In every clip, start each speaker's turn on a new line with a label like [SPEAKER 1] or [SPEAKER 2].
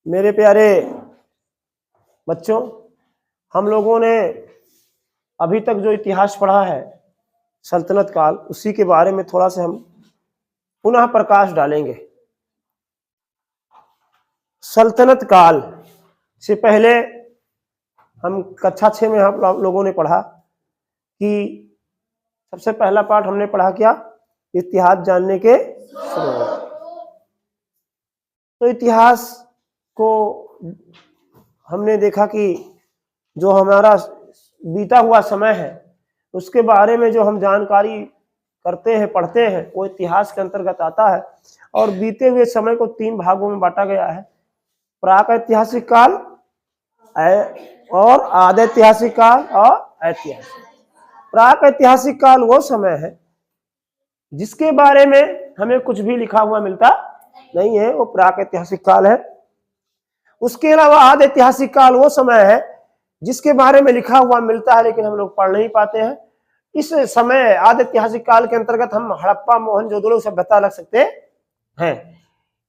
[SPEAKER 1] मेरे प्यारे बच्चों, हम लोगों ने अभी तक जो इतिहास पढ़ा है सल्तनत काल, उसी के बारे में थोड़ा सा हम पुनः प्रकाश डालेंगे। सल्तनत काल से पहले हम कक्षा 6 में हम लोगों ने पढ़ा कि सबसे पहला पाठ हमने पढ़ा क्या? इतिहास जानने के स्रोत। तो इतिहास को हमने देखा कि जो हमारा बीता हुआ समय है उसके बारे में जो हम जानकारी करते हैं, पढ़ते हैं, वो इतिहास के अंतर्गत आता है। और बीते हुए समय को 3 भागों में बांटा गया है: प्राक ऐतिहासिक काल और आदि ऐतिहासिक काल और ऐतिहासिक। प्राक ऐतिहासिक काल वो समय है जिसके बारे में हमें कुछ भी लिखा हुआ मिलता नहीं है, वो प्राक ऐतिहासिक काल है। उसके अलावा आदि ऐतिहासिक काल वो समय है जिसके बारे में लिखा हुआ मिलता है लेकिन हम लोग पढ़ नहीं पाते हैं। इस समय आदि ऐतिहासिक काल के अंतर्गत हम हड़प्पा, मोहनजोदड़ो सभ्यता रख सकते हैं।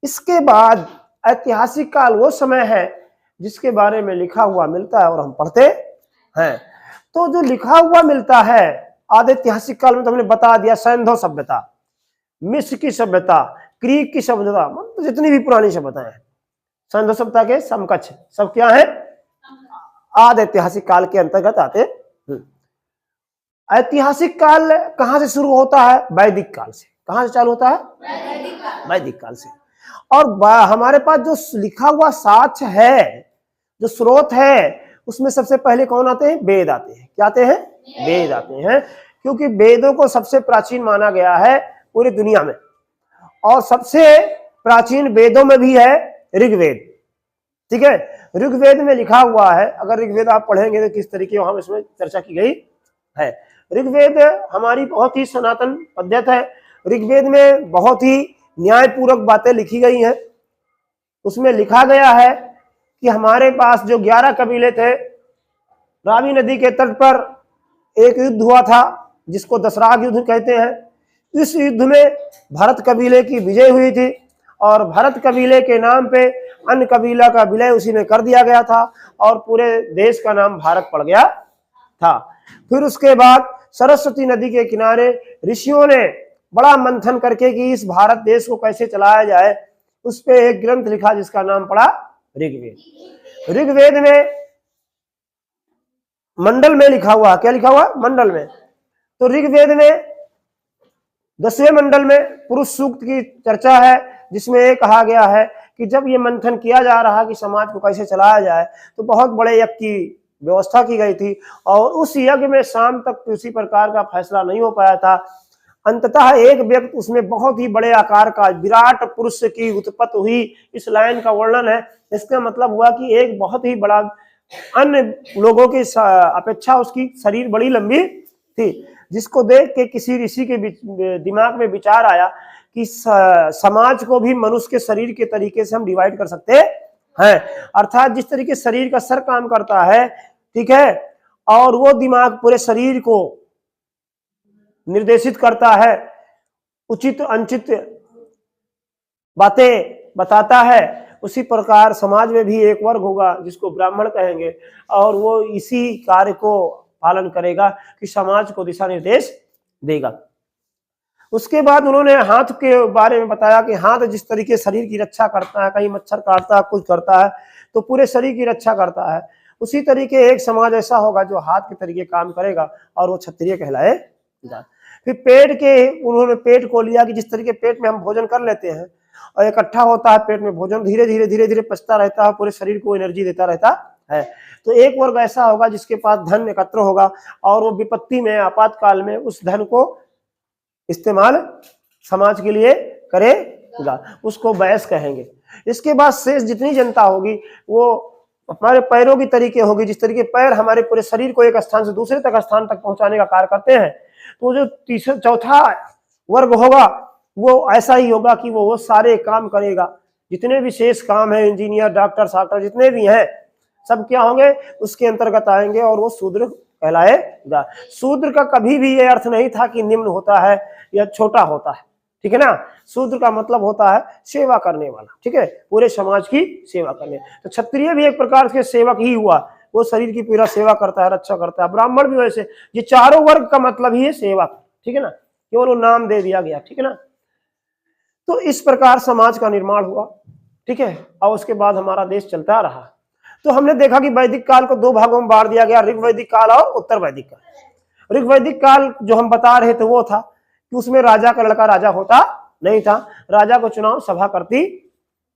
[SPEAKER 1] इसके बाद ऐतिहासिक काल वो समय है जिसके बारे में लिखा हुआ मिलता है और हम पढ़ते हैं। तो जो लिखा हुआ मिलता है आदि ऐतिहासिक काल में, तो हमने बता दिया, सैंधव सभ्यता, मिस्र की सभ्यता, क्रीक की सभ्यता, मतलब जितनी भी पुरानी सभ्यताएं हैं सैंधव सभ्यता के समकक्ष सब क्या है? आदि ऐतिहासिक काल के अंतर्गत आते। ऐतिहासिक काल कहां से शुरू होता है? वैदिक काल से। कहां से चालू होता है? वैदिक काल से। और हमारे पास जो लिखा हुआ साक्ष्य है, जो स्रोत है, उसमें सबसे पहले कौन आते हैं? वेद आते हैं। क्या आते हैं? वेद आते हैं, क्योंकि वेदों को सबसे प्राचीन माना गया है पूरी दुनिया में। और सबसे प्राचीन वेदों में भी है ऋग्वेद। ठीक है, ऋग्वेद में लिखा हुआ है, अगर ऋग्वेद आप पढ़ेंगे तो किस तरीके वहां इसमें चर्चा की गई है। ऋग्वेद हमारी बहुत ही सनातन पद्धति है। ऋग्वेद में बहुत ही न्यायपूर्वक बातें लिखी गई हैं। उसमें लिखा गया है कि हमारे पास जो 11 कबीले थे, रावी नदी के तट पर एक युद्ध हुआ था जिसको दशराग युद्ध कहते हैं। इस युद्ध में भरत कबीले की विजय हुई थी और भरत कबीले के नाम पे अन्य कबीला का विलय उसी में कर दिया गया था और पूरे देश का नाम भारत पड़ गया था। फिर उसके बाद सरस्वती नदी के किनारे ऋषियों ने बड़ा मंथन करके कि इस भारत देश को कैसे चलाया जाए, उस पे एक ग्रंथ लिखा जिसका नाम पड़ा ऋग्वेद। ऋग्वेद में मंडल में लिखा हुआ, क्या लिखा हुआ? मंडल में। तो ऋग्वेद में 10वें मंडल में पुरुष सूक्त की चर्चा है, जिसमें ये कहा गया है कि जब ये मंथन किया जा रहा कि समाज को कैसे चलाया जाए, तो बहुत बड़े यज्ञ की व्यवस्था की गई थी और उस यज्ञ में शाम तक किसी प्रकार का फैसला नहीं हो पाया था। अंततः एक व्यक्ति, उसमें बहुत ही बड़े आकार का विराट पुरुष की उत्पत्ति हुई। इस लाइन का वर्णन है। इसका मतलब हुआ कि एक बहुत ही बड़ा, अन्य लोगों की अपेक्षा उसकी शरीर बड़ी लंबी थी, जिसको देख के किसी ऋषि के दिमाग में विचार आया कि समाज को भी मनुष्य के शरीर के तरीके से हम डिवाइड कर सकते हैं। अर्थात जिस तरीके शरीर का सर काम करता है, ठीक है, और वो दिमाग पूरे शरीर को निर्देशित करता है, उचित अनुचित बातें बताता है, उसी प्रकार समाज में भी एक वर्ग होगा जिसको ब्राह्मण कहेंगे और वो इसी कार्य को पालन करेगा कि समाज को दिशा निर्देश देगा। उसके बाद उन्होंने हाथ के बारे में बताया कि हाथ जिस तरीके शरीर की रक्षा करता है, कहीं मच्छर काटता है, कुछ करता है, तो पूरे शरीर की रक्षा करता है। उसी तरीके एक समाज ऐसा होगा जो हाथ के तरीके काम करेगा और वो क्षत्रिय कहलाएगा। फिर पेट के, उन्होंने पेट को लिया कि जिस तरीके पेट में हम भोजन कर लेते हैं और इकट्ठा होता है पेट में भोजन, धीरे धीरे धीरे धीरे पचता रहता है, पूरे शरीर को एनर्जी देता रहता है। तो एक वर्ग ऐसा होगा जिसके पास धन एकत्र होगा और वो विपत्ति में, आपातकाल में उस धन को इस्तेमाल समाज के लिए करेगा, उसको वैश्य कहेंगे। इसके बाद शेष जितनी जनता होगी वो हमारे पैरों की तरीके होगी, जिस तरीके पैर हमारे पूरे शरीर को एक स्थान से दूसरे तक स्थान तक पहुंचाने का कार्य करते हैं। तो जो तीसरा चौथा वर्ग होगा वो ऐसा ही होगा कि वो सारे काम करेगा, जितने भी शेष काम है, इंजीनियर, डॉक्टर, साक्टर, जितने भी हैं, सब क्या होंगे? उसके अंतर्गत आएंगे और वो शूद्र कहलाएगा। शूद्र का कभी भी ये अर्थ नहीं था कि निम्न होता है या छोटा होता है। ठीक है ना। शूद्र का मतलब होता है सेवा करने वाला, ठीक है, पूरे समाज की सेवा करने। तो क्षत्रिय भी एक प्रकार से सेवक ही हुआ, वो शरीर की पूरा सेवा करता है, रक्षा करता है। ब्राह्मण भी वैसे, ये चारों वर्ग का मतलब ही है सेवक, ठीक है ना, केवल वो नाम दे दिया गया, ठीक है ना। तो इस प्रकार समाज का निर्माण हुआ, ठीक है, और उसके बाद हमारा देश चलता रहा। तो हमने देखा कि वैदिक काल को दो भागों में बांट दिया गया, ऋग वैदिक काल और उत्तर वैदिक काल। ऋग वैदिक काल जो हम बता रहे थे वो था कि उसमें राजा का लड़का राजा होता नहीं था, राजा को चुनाव सभा करती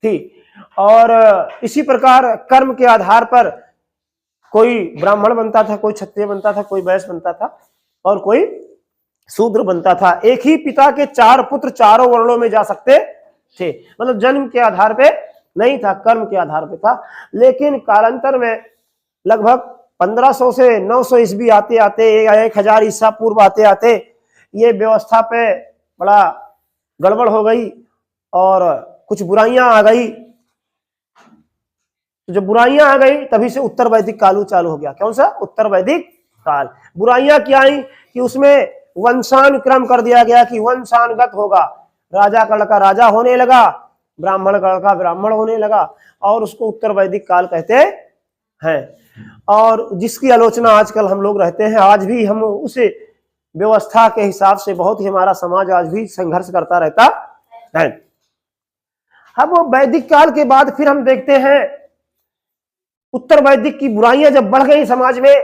[SPEAKER 1] थी, और इसी प्रकार कर्म के आधार पर कोई ब्राह्मण बनता था, कोई क्षत्रिय बनता था, कोई वैश्य बनता था और कोई शूद्र बनता था। एक ही पिता के चार पुत्र चारों वर्णों में जा सकते थे, मतलब जन्म के आधार पे नहीं था, कर्म के आधार पे था। लेकिन कालांतर में लगभग 1500 से 900 ईस्वी आते आते 1000 ईसा पूर्व आते आते ये व्यवस्था पे बड़ा गड़बड़ हो गई और कुछ बुराइयां आ गई। तो जब बुराइयां आ गई तभी से उत्तर वैदिक काल चालू हो गया। कौन सा? उत्तर वैदिक काल। बुराइयां क्या आई कि उसमें वंशानुक्रम कर दिया गया कि वंशानुगत होगा, राजा का लड़का राजा होने लगा, ब्राह्मण का लड़का ब्राह्मण होने लगा, और उसको उत्तर वैदिक काल कहते हैं। और जिसकी आलोचना आजकल हम लोग रहते हैं, आज भी हम उस व्यवस्था के हिसाब से बहुत ही हमारा समाज आज भी संघर्ष करता रहता है। अब वो वैदिक काल के बाद फिर हम देखते हैं उत्तर वैदिक की बुराइयां जब बढ़ गई समाज में,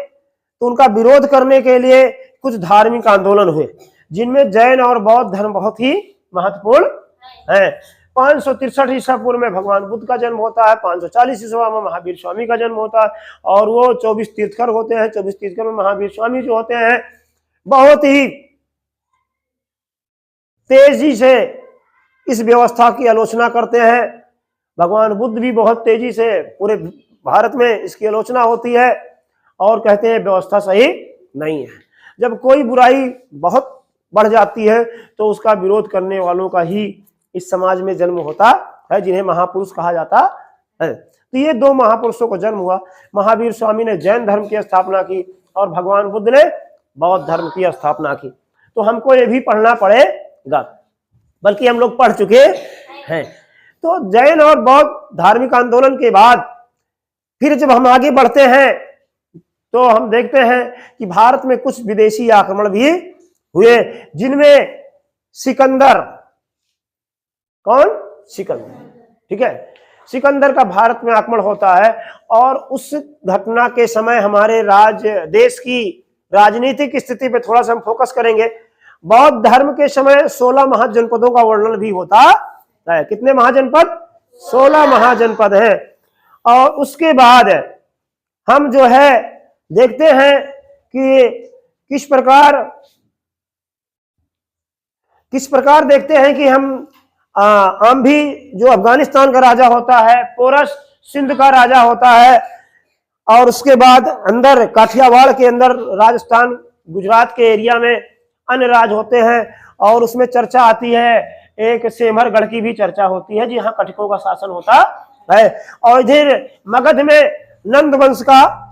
[SPEAKER 1] तो उनका विरोध करने के लिए कुछ धार्मिक आंदोलन हुए, जिनमें जैन और बौद्ध धर्म बहुत ही महत्वपूर्ण है। 563 ईसा पूर्व में भगवान बुद्ध का जन्म होता है, 540 ईसा में महावीर स्वामी का जन्म होता है, और वो 24 तीर्थकर होते हैं। 24 तीर्थकर में महावीर स्वामी जो होते हैं बहुत ही तेजी से इस व्यवस्था की आलोचना करते हैं। भगवान बुद्ध भी बहुत तेजी से पूरे भारत में इसकी आलोचना होती है और कहते हैं व्यवस्था सही नहीं है। जब कोई बुराई बहुत बढ़ जाती है तो उसका विरोध करने वालों का ही इस समाज में जन्म होता है, जिन्हें महापुरुष कहा जाता है। तो ये दो महापुरुषों को जन्म हुआ। महावीर स्वामी ने जैन धर्म की स्थापना की और भगवान बुद्ध ने बौद्ध धर्म की स्थापना की। तो हमको ये भी पढ़ना पड़ेगा, बल्कि हम लोग पढ़ चुके हैं। तो जैन और बौद्ध धार्मिक आंदोलन के बाद फिर जब हम आगे बढ़ते हैं तो हम देखते हैं कि भारत में कुछ विदेशी आक्रमण भी हुए, जिनमें सिकंदर, कौन? सिकंदर, ठीक है, सिकंदर का भारत में आक्रमण होता है। और उस घटना के समय हमारे देश की राजनीतिक स्थिति पे थोड़ा सा हम फोकस करेंगे। बौद्ध धर्म के समय 16 महाजनपदों का वर्णन भी होता है। कितने महाजनपद? 16 महाजनपद हैं। और उसके बाद हम जो है देखते हैं कि किस प्रकार देखते हैं कि हम भी जो अफगानिस्तान का राजा होता है, पोरस सिंध का राजा होता है, और उसके बाद अंदर काठियावाड़ के अंदर राजस्थान गुजरात के एरिया में अन्य राज होते हैं। और उसमें चर्चा आती है, एक सेमरगढ़ की भी चर्चा होती है जहाँ कटकों का शासन होता है। और इधर मगध में नंद वंश का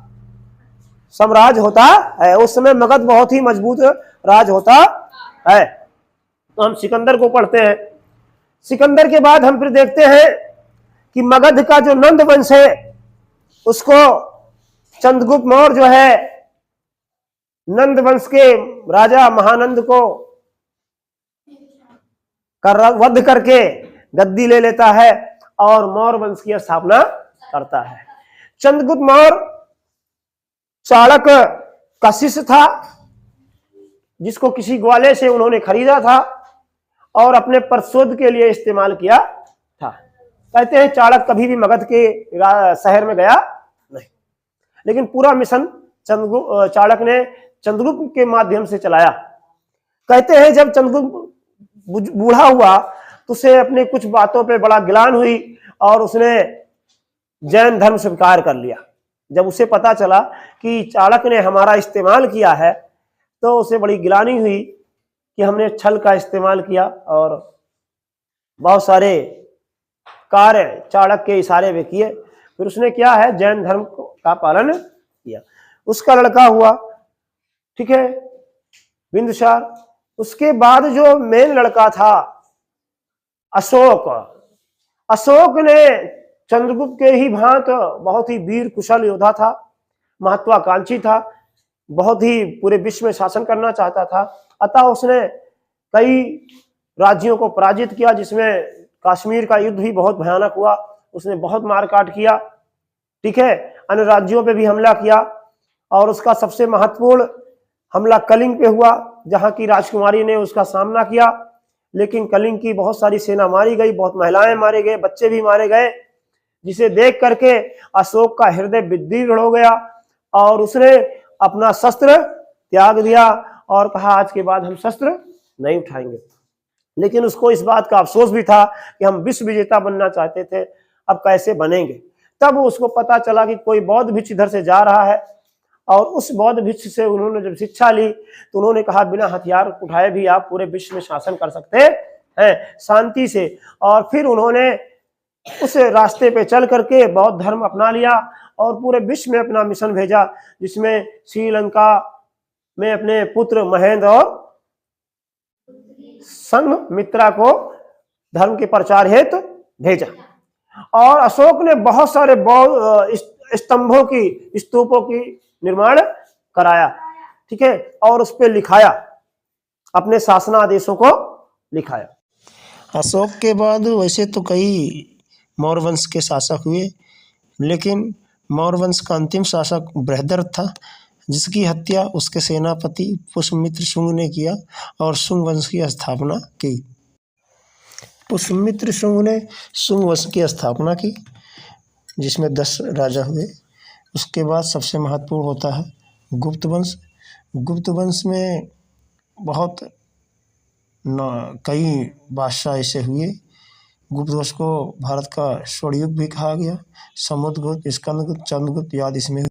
[SPEAKER 1] साम्राज्य होता है। उस समय मगध बहुत ही मजबूत राज होता है। तो हम सिकंदर को पढ़ते हैं। सिकंदर के बाद हम फिर देखते हैं कि मगध का जो नंद वंश है उसको चंद्रगुप्त मौर्य जो है नंद वंश के राजा महानंद को वध करके गद्दी ले लेता है और मौर्य वंश की स्थापना करता है। चंद्रगुप्त मौर्य चाणक्य का शिष्य था, जिसको किसी ग्वाले से उन्होंने खरीदा था और अपने प्रशोध के लिए इस्तेमाल किया था। कहते हैं चाणक्य कभी भी मगध के शहर में गया नहीं, लेकिन पूरा मिशन चाणक्य ने चंद्रगुप्त के माध्यम से चलाया। कहते हैं जब चंद्रगुप्त बूढ़ा हुआ तो उसे अपने कुछ बातों पे बड़ा गिलान हुई और उसने जैन धर्म स्वीकार कर लिया। जब उसे पता चला कि चाणक्य ने हमारा इस्तेमाल किया है तो उसे बड़ी गिलानी हुई कि हमने छल का इस्तेमाल किया और बहुत सारे कार्य चाणक्य के इशारे में किए। फिर उसने क्या है, जैन धर्म का पालन किया। उसका लड़का हुआ, ठीक है, बिंदुसार। उसके बाद जो मेन लड़का था अशोक। अशोक ने चंद्रगुप्त के ही भांत बहुत ही वीर कुशल योद्धा था, महत्वाकांक्षी था, बहुत ही पूरे विश्व में शासन करना चाहता था। अतः उसने कई राज्यों को पराजित किया, जिसमें कश्मीर का युद्ध भी बहुत भयानक हुआ। उसने बहुत मारकाट किया, ठीक है, अन्य राज्यों पे भी हमला किया। और उसका सबसे महत्वपूर्ण हमला कलिंग पे हुआ, जहां की राजकुमारी ने उसका सामना किया, लेकिन कलिंग की बहुत सारी सेना मारी गई, बहुत महिलाएं मारे गए, बच्चे भी मारे गए, जिसे देख करके अशोक का हृदय विदीर्ण हो गया और उसने अपना शस्त्र त्याग दिया और कहा आज के बाद हम शस्त्र नहीं उठाएंगे। लेकिन उसको इस बात का अफसोस भी था कि हम विश्व विजेता बनना चाहते थे, अब कैसे बनेंगे। तब उसको पता चला कि कोई बौद्ध भिक्षु इधर से जा रहा है, और उस बौद्ध भिक्षु से उन्होंने जब शिक्षा ली तो उन्होंने कहा बिना हथियार उठाए भी आप पूरे विश्व में शासन कर सकते हैं शांति से। और फिर उन्होंने उस रास्ते पे चल करके बौद्ध धर्म अपना लिया और पूरे विश्व में अपना मिशन भेजा, जिसमें श्रीलंका में अपने पुत्र महेंद्र और संघमित्रा को धर्म के प्रचार हेतु भेजा। और अशोक ने बहुत सारे स्तंभों की, स्तूपों की निर्माण कराया, ठीक है, और उस पर लिखाया, अपने शासनादेशों को लिखाया। अशोक के बाद वैसे तो कई मौर्य वंश के शासक हुए, लेकिन मौर्य वंश का अंतिम शासक बृहद्रथ था, जिसकी हत्या उसके सेनापति पुष्यमित्र शुंग ने किया और शुंग वंश की स्थापना की। पुष्यमित्र शुंग ने शुंग वंश की स्थापना की, जिसमें 10 राजा हुए। उसके बाद सबसे महत्वपूर्ण होता है गुप्त वंश। गुप्त वंश में बहुत कई बादशाह ऐसे हुए। गुप्त वंश को भारत का स्वर्णयुग भी कहा गया। समुद्रगुप्त, स्कंदगुप्त, चंद्रगुप्त आदि इसमें